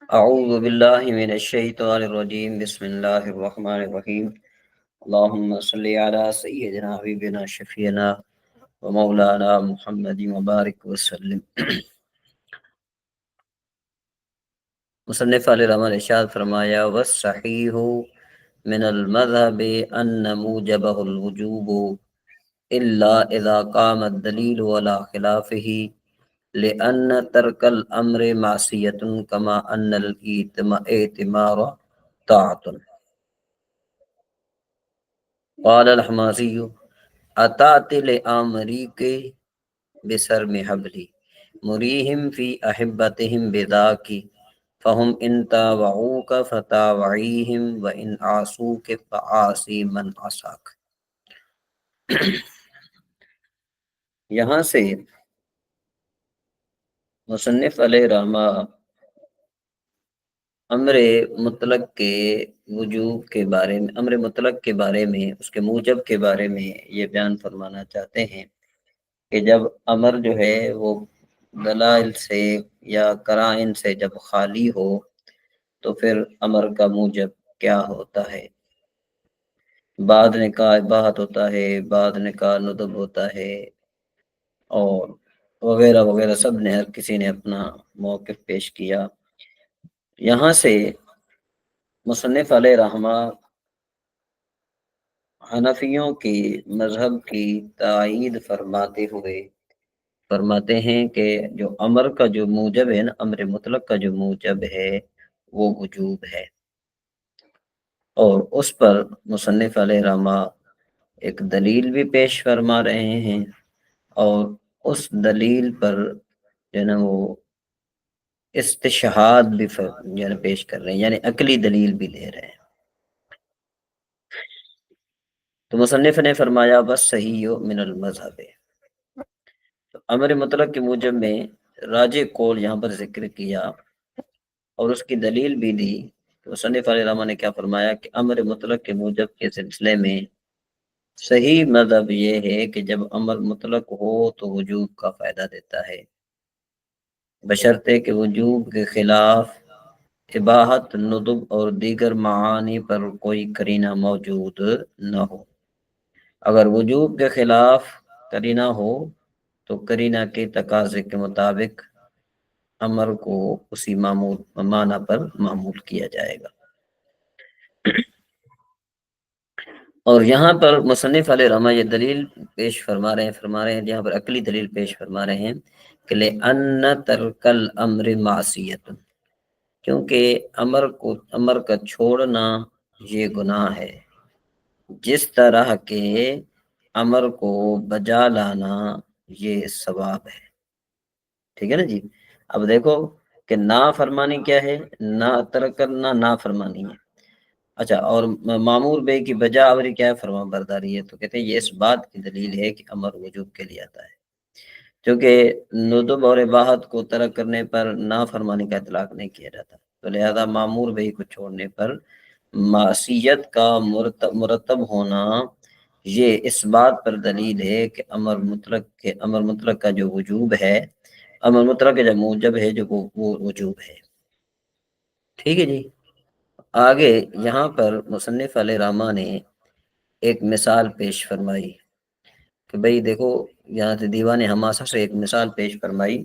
اعوذ باللہ من الشیطان الرجیم بسم اللہ الرحمن الرحیم اللہم صلی علی سیدنا حبیبنا شفیعنا ومولانا محمد مبارک وسلم۔ مصنف علیہ الرحمن ارشاد فرمایا والصحیح من المذہب ان موجبہ الوجوب الا اذا قام الدلیل ولا خلافہ لأن ترک الامر معصیت کما ان الاعتمار طاعت۔ قال الحمازی اطاعت لآمریک بسر میں حبلی مریہم فی احبتہم بذاکی فہم ان تابعوک فتابعیہم وان عاصوک فعاصی من عصاک۔ یہاں سے مصنف علیہ رحمہ امر مطلق کے وجوب کے بارے میں، امر مطلق کے بارے میں، اس کے موجب کے بارے میں یہ بیان فرمانا چاہتے ہیں کہ جب امر جو ہے وہ دلائل سے یا قرائن سے جب خالی ہو تو پھر امر کا موجب کیا ہوتا ہے۔ بعد نے کہا اباحت ہوتا ہے، بعد نے کہا ندب ہوتا ہے، اور وغیرہ وغیرہ، سب نے، ہر کسی نے اپنا موقف پیش کیا۔ یہاں سے مصنف علیہ رحمہ حنفیوں کی مذہب کی تائید فرماتے ہوئے فرماتے ہیں کہ جو امر کا جو موجب ہے نا، امر مطلق کا جو موجب ہے وہ وجوب ہے، اور اس پر مصنف علیہ رحمہ ایک دلیل بھی پیش فرما رہے ہیں، اور اس دلیل پر جو ہے نا وہ استشہاد بھی پیش کر رہے ہیں، یعنی عقلی دلیل بھی لے رہے ہیں۔ تو مصنف نے فرمایا بس صحیح من المذہب، امر مطلق کے موجب میں راجع قول یہاں پر ذکر کیا اور اس کی دلیل بھی دی۔ تو مصنف علیہ الرحمہ نے کیا فرمایا کہ امر مطلق کے موجب کے سلسلے میں صحیح مذہب یہ ہے کہ جب امر مطلق ہو تو وجوب کا فائدہ دیتا ہے، بشرطے کہ وجوب کے خلاف اباحت، ندب اور دیگر معانی پر کوئی قرینہ موجود نہ ہو۔ اگر وجوب کے خلاف قرینہ ہو تو قرینہ کے تقاضے کے مطابق امر کو اسی معنی پر معمول کیا جائے گا۔ اور یہاں پر مصنف علیہ رحمہ یہ دلیل پیش فرما رہے ہیں یہاں پر عقلی دلیل پیش فرما رہے ہیں کہ لِأَنَّ تَرْكَ الْأَمْرِ مَعْصِيَةٌ، کیونکہ امر کا چھوڑنا یہ گناہ ہے، جس طرح کے امر کو بجا لانا یہ ثواب ہے۔ ٹھیک ہے نا جی۔ اب دیکھو کہ نافرمانی کیا ہے، ترک کرنا نافرمانی ہے، اچھا، اور معمور بے کی بجا آوری کیا ہے، فرما برداری ہے۔ تو کہتے ہیں یہ اس بات کی دلیل ہے کہ امر وجوب کے لیے آتا ہے، کیونکہ ندب اور اباحت کو ترک کرنے پر نافرمانی کا اطلاق نہیں کیا جاتا، تو لہذا معمور بے کو چھوڑنے پر معصیت کا مرتب ہونا یہ اس بات پر دلیل ہے کہ امر مطلق کا جو وجوب ہے، امر مطلق کا جو موجب ہے جو وہ وجوب ہے۔ ٹھیک ہے جی۔ آگے یہاں پر مصنف علیہ رحمہ نے ایک مثال پیش فرمائی کہ بھئی دیکھو، یہاں سے دیوان حماسہ سے ایک مثال پیش فرمائی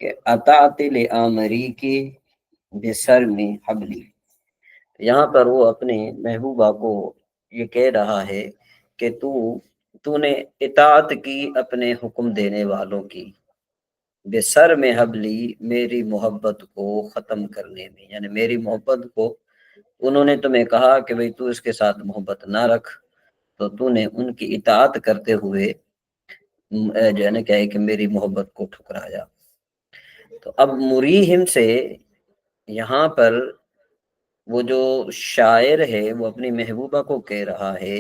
کہ اطاعت لآمریک بسر میں حبلی، یہاں پر وہ اپنے محبوبہ کو یہ کہہ رہا ہے کہ تو نے اطاعت کی اپنے حکم دینے والوں کی، بسر میں حبلی، میری محبت کو ختم کرنے میں، یعنی میری محبت کو انہوں نے تمہیں کہا کہ بھئی تو اس کے ساتھ محبت نہ رکھ، تو تو نے ان کی اطاعت کرتے ہوئے جو ہے نا کیا ہے کہ میری محبت کو ٹھکرایا۔ تو اب مریہم سے یہاں پر وہ جو شاعر ہے وہ اپنی محبوبہ کو کہہ رہا ہے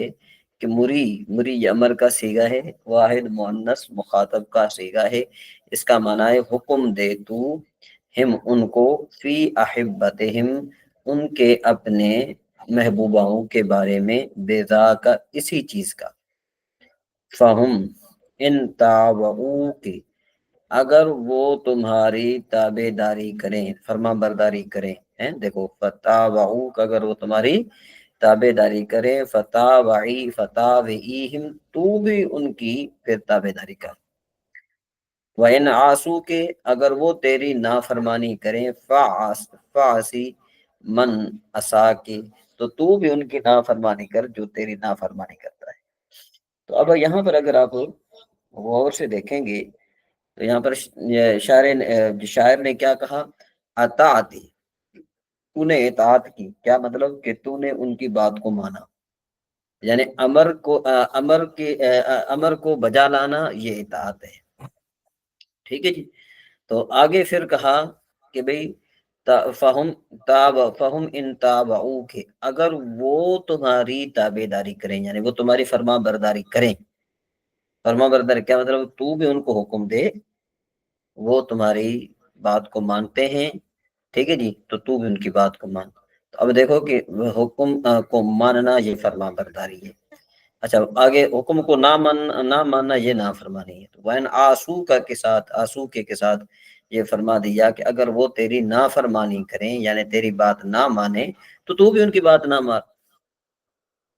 کہ مری امر کا صیغہ ہے، واحد مؤنث مخاطب کا صیغہ ہے، اس کا معنی ہے حکم دے تو ہم ان کو فی احبتہم، ان کے اپنے محبوباؤں کے بارے میں، بیذا کا اسی چیز کا، فہم ان تابعوک، اگر وہ تمہاری تابع داری کریں، فرما برداری کریں، دیکھو فتابعوک، اگر وہ تمہاری تابع داری کریں، فتابعیہم، تو بھی ان کی پھر تابع داری کر، وَإِنْ عَاصُوكَ، کے اگر وہ تیری نافرمانی کریں، فَعَصِی مَنْ عَصَاكَ، تو بھی ان کی نافرمانی کر جو تیری نافرمانی کرتا ہے۔ تو اب یہاں پر اگر آپ غور سے دیکھیں گے تو یہاں پر شاعر نے کیا کہا؟ اطاعتی، تو نے اطاعت کی، کیا مطلب کہ تو نے ان کی بات کو مانا، یعنی امر کو بجا لانا یہ اطاعت ہے، ٹھیک ہے جی۔ تو آگے پھر کہا کہ بھئی فہم ان تابعوک، اگر وہ تمہاری تابع داری کریں، یعنی وہ تمہاری فرما برداری کریں، فرما برداری کیا مطلب؟ تو بھی ان کو حکم دے، وہ تمہاری بات کو مانتے ہیں، ٹھیک ہے جی، تو بھی ان کی بات کو مان۔ تو اب دیکھو کہ حکم کو ماننا یہ فرما برداری ہے۔ اچھا آگے حکم کو نہ ماننا یہ نافرمانی ہے۔ تو وَإِنْ عَاصُوكَ کے ساتھ، آسوکے کے ساتھ یہ فرما دیا کہ اگر وہ تیری نافرمانی کریں، یعنی تیری بات نہ مانے، تو بھی ان کی بات نہ مان،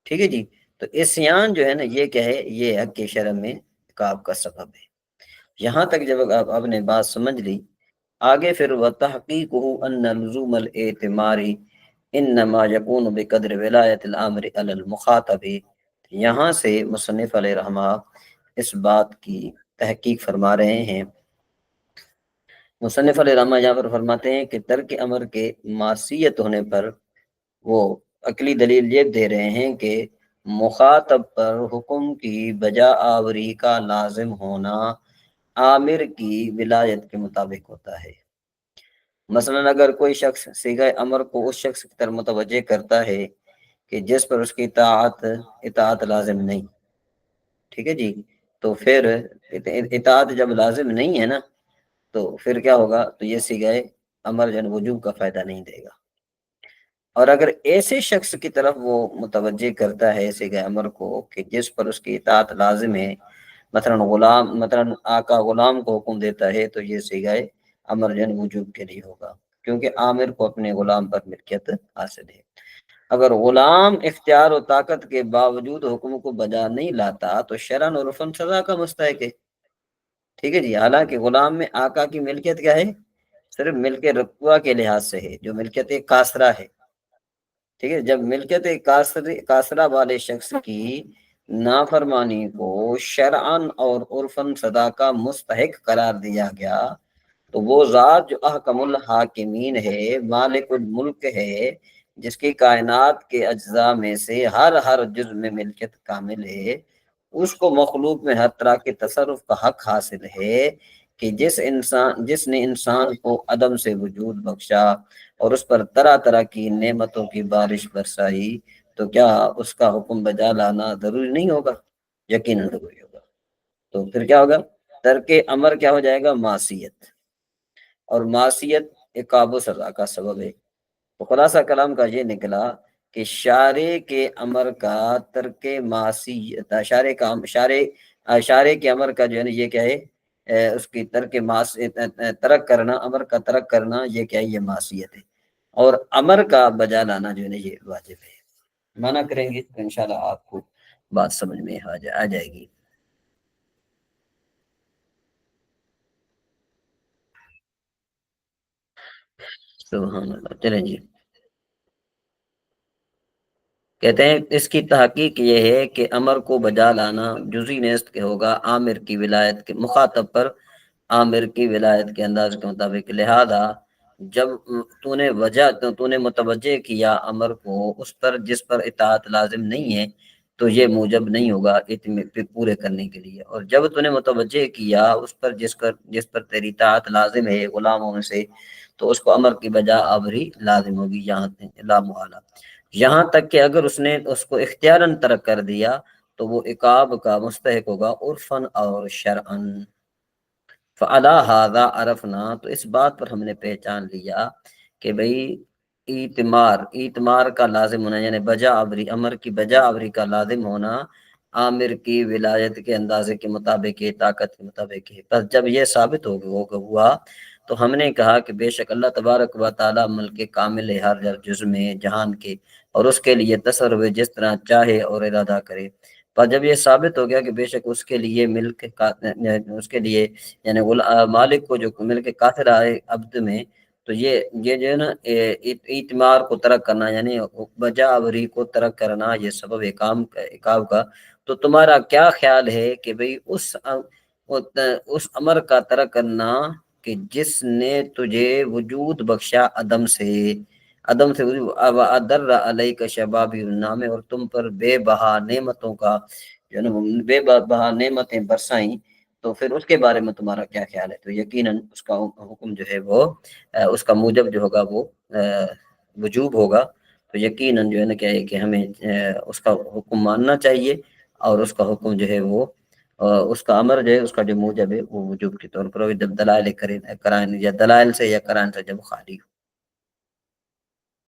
ٹھیک ہے جی۔ تو عصیان جو ہے نا یہ کیا ہے؟ یہ حق کے شرم میں عقاب کا سبب ہے۔ یہاں تک جب آپ نے بات سمجھ لی، آگے پھر وَتَحْقِيقُهُ أَنَّ لُزُومَ الْاِعْتِمَارِ إِنَّمَا يَكُونُ بِقَدْرِ وِلَایَةِ الْأَمْرِ عَلَى الْمُخَاطَبِ، یہاں سے مصنف علیہ رحمہ اس بات کی تحقیق فرما رہے ہیں۔ مصنف علیہ رحمہ یہاں پر فرماتے ہیں کہ ترک امر کے معصیت ہونے پر وہ عقلی دلیل یہ دے رہے ہیں کہ مخاطب پر حکم کی بجا آوری کا لازم ہونا آمر کی ولایت کے مطابق ہوتا ہے۔ مثلا اگر کوئی شخص صیغہ امر کو اس شخص کی طرف متوجہ کرتا ہے کہ جس پر اس کی اطاعت لازم نہیں، ٹھیک ہے جی، تو پھر اطاعت جب لازم نہیں ہے نا تو پھر کیا ہوگا؟ تو یہ صیغہ امر جن وجوب کا فائدہ نہیں دے گا۔ اور اگر ایسے شخص کی طرف وہ متوجہ کرتا ہے صیغہ امر کو کہ جس پر اس کی اطاعت لازم ہے، مثلا آقا غلام کو حکم دیتا ہے، تو یہ صیغہ امر جن وجوب کے لیے ہوگا، کیونکہ عامر کو اپنے غلام پر ملکیت حاصل ہے۔ اگر غلام اختیار و طاقت کے باوجود حکم کو بجا نہیں لاتا تو شرعاً و عرفاً سزا کا مستحق ہے، ٹھیک ہے جی۔ حالانکہ غلام میں آقا کی ملکیت کیا ہے؟ صرف ملک رقبہ کے لحاظ سے ہے، جو ملکیت کاسرہ ہے، ٹھیک ہے۔ جب ملکیت کاسرہ والے شخص کی نافرمانی کو شرعاً اور عرفاً سزا کا مستحق قرار دیا گیا تو وہ ذات جو احکم الحاکمین ہے، مالک الملک ہے، جس کی کائنات کے اجزاء میں سے ہر جزء میں ملکیت کامل ہے، اس کو مخلوق میں ہر طرح کے تصرف کا حق حاصل ہے کہ جس نے انسان کو عدم سے وجود بخشا اور اس پر طرح طرح کی نعمتوں کی بارش برسائی، تو کیا اس کا حکم بجا لانا ضروری نہیں ہوگا؟ یقیناً ضروری ہوگا۔ تو پھر کیا ہوگا؟ ترک امر کیا ہو جائے گا؟ معصیت، اور معصیت عقاب و سزا کا سبب ہے۔ تو خلاصہ کلام کا یہ نکلا کہ شارع کے امر کا ترک معصیت، شارع کے امر کا جو ہے نا یہ کیا ہے؟ اس کی ترک کرنا، امر کا ترک کرنا یہ کیا ہے؟ یہ معصیت ہے، اور امر کا بجا لانا جو ہے نا یہ واجب ہے۔ مانا کریں گے تو انشاءاللہ آپ کو بات سمجھ میں آ جائے گی۔ سبحان اللہ، چلیں جی۔ کہتے ہیں اس کی تحقیق یہ ہے کہ امر کو بجا لانا جزئی نیست کے ہوگا عامر کی ولایت کے مخاطب پر، عامر کی ولایت کے انداز کے مطابق، لہذا جب تو نے متوجہ کیا امر کو اس پر جس پر اطاعت لازم نہیں ہے، تو یہ موجب نہیں ہوگا پورے کرنے کے لیے، اور جب تو نے متوجہ کیا اس پر جس پر تیری اطاعت لازم ہے غلاموں میں سے، تو اس کو امر کی بجا آوری لازم ہوگی، یہاں لا محالہ، یہاں تک کہ اگر اس نے اس کو اختیاراً ترک کر دیا تو وہ عقاب کا مستحق ہوگا عرفاً اور شرعاً۔ فعلی ھذا عرفنا، تو اس بات پر ہم نے پہچان لیا کہ بھئی ایتمار کا لازم ہونا، یعنی بجا آوری، امر کی بجا آوری کا لازم ہونا عامر کی ولایت کے اندازے کے مطابق ہے، طاقت کے مطابق ہے۔ پس جب یہ ثابت ہوا تو ہم نے کہا کہ بے شک اللہ تبارک و تعالی ملک کامل ہے ہر جز میں جہان کے، اور اس کے لیے تصرف جس طرح چاہے اور ارادہ کرے۔ پر جب یہ ثابت ہو گیا کہ بے شک اس کے لیے ملک اس کے لیے یعنی مالک کو جو ملک کافر آئے عبد میں، تو یہ جو ہے نا اعتمار کو ترک کرنا یعنی بجاوری کو ترک کرنا یہ سبب عقاب کا، تو تمہارا کیا خیال ہے کہ بھئی اس امر کا ترک کرنا کہ جس نے تجھے وجود بخشا عدم سے ادر علیک شباب النام، اور تم پر بے بہا نعمتوں کا جو ہے نا بے بہا نعمتیں برسائیں، تو پھر اس کے بارے میں تمہارا کیا خیال ہے؟ تو یقیناً اس کا حکم جو ہے وہ اس کا موجب جو ہوگا وہ وجوب ہوگا۔ تو یقیناً جو ہے نا کہ ہمیں اس کا حکم ماننا چاہیے، اور اس کا حکم جو ہے وہ اس کا امر جو ہے اس کا جو موجب ہے وہ وجوب کے طور پر جب دلائل کرائن یا دلائل سے یا قرائن سے جب خالی ہو۔